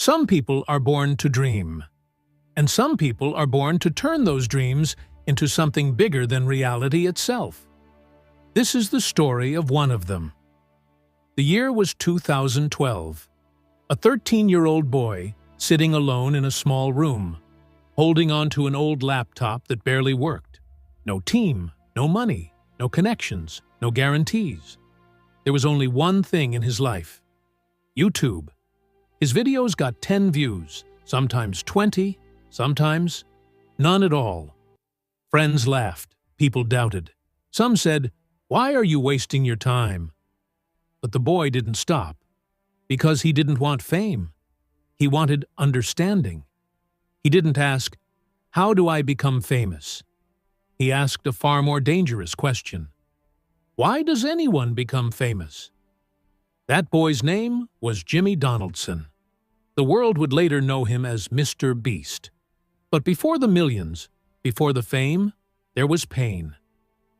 Some people are born to dream, and some people are born to turn those dreams into something bigger than reality itself. This is the story of one of them. The year was 2012. A 13-year-old boy sitting alone in a small room, holding onto an old laptop that barely worked. No team, no money, no connections, no guarantees. There was only one thing in his life: YouTube. His videos got 10 views, sometimes 20, sometimes none at all. Friends laughed, people doubted. Some said, "Why are you wasting your time?" But the boy didn't stop, because he didn't want fame. He wanted understanding. He didn't ask, "How do I become famous?" He asked a far more dangerous question: why does anyone become famous? That boy's name was Jimmy Donaldson. The world would later know him as MrBeast. But before the millions, before the fame, there was pain.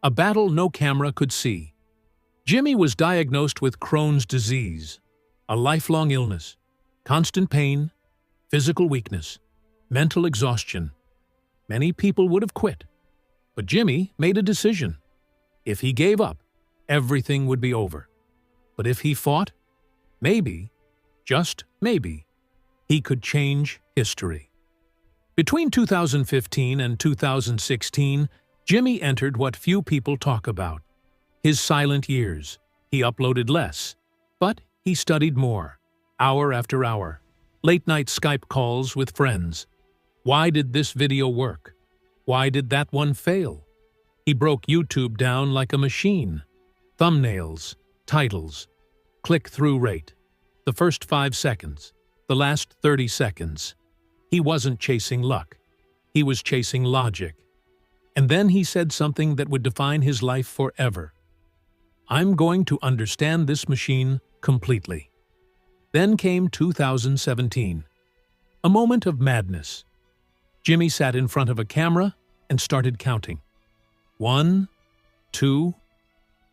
A battle no camera could see. Jimmy was diagnosed with Crohn's disease, a lifelong illness, constant pain, physical weakness, mental exhaustion. Many people would have quit. But Jimmy made a decision. If he gave up, everything would be over. But if he fought, maybe, just maybe, he could change history. Between 2015 and 2016, Jimmy entered what few people talk about: his silent years. He uploaded less, but he studied more, hour after hour, late-night Skype calls with friends. Why did this video work? Why did that one fail? He broke YouTube down like a machine. Thumbnails, titles, click-through rate, the first 5 seconds, the last 30 seconds. He wasn't chasing luck. He was chasing logic. And then he said something that would define his life forever: "I'm going to understand this machine completely." Then came 2017, a moment of madness. Jimmy sat in front of a camera and started counting. 1, 2,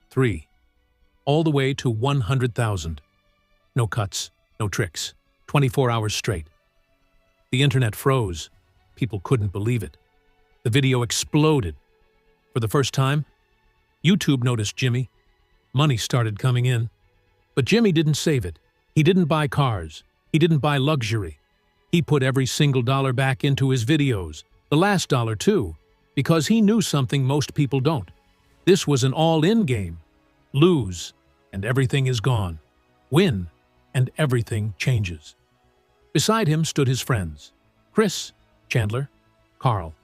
3, all the way to 100,000. No cuts, no tricks, 24 hours straight. The internet froze. People couldn't believe it. The video exploded. For the first time, YouTube noticed Jimmy. Money started coming in. But Jimmy didn't save it. He didn't buy cars. He didn't buy luxury. He put every single dollar back into his videos, the last dollar too, because he knew something most people don't. This was an all-in game. Lose, and everything is gone. Win, and everything changes. Beside him stood his friends: Chris, Chandler, Carl.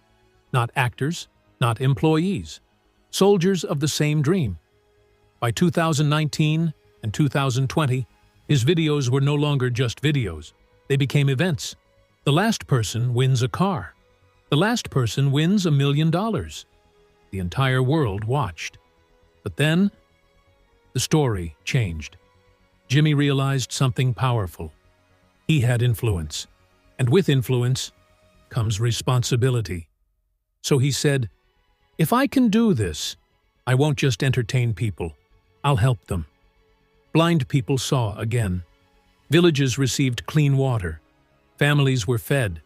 Not actors, not employees. Soldiers of the same dream. By 2019 and 2020, his videos were no longer just videos. They became events. The last person wins a car. The last person wins $1 million. The entire world watched. But then, the story changed. Jimmy realized something powerful. He had influence. And with influence comes responsibility. So he said, "If I can do this, I won't just entertain people. I'll help them." Blind people saw again. Villages received clean water. Families were fed.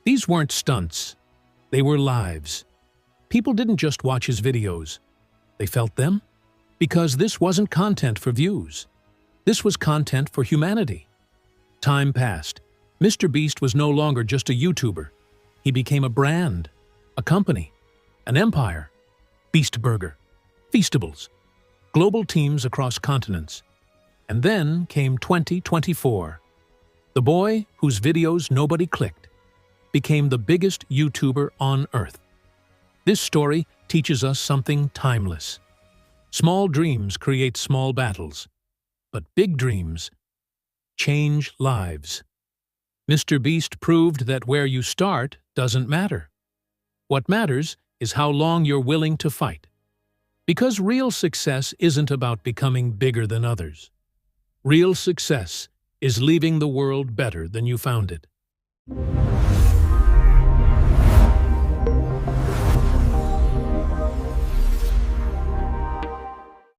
These weren't stunts. They were lives. People didn't just watch his videos. They felt them. Because this wasn't content for views. This was content for humanity. Time passed. MrBeast was no longer just a YouTuber. He became a brand, a company, an empire. Beast Burger, Feastables, global teams across continents. And then came 2024. The boy whose videos nobody clicked became the biggest YouTuber on Earth. This story teaches us something timeless. Small dreams create small battles, but big dreams change lives. MrBeast proved that where you start doesn't matter. What matters is how long you're willing to fight. Because real success isn't about becoming bigger than others. Real success is leaving the world better than you found it.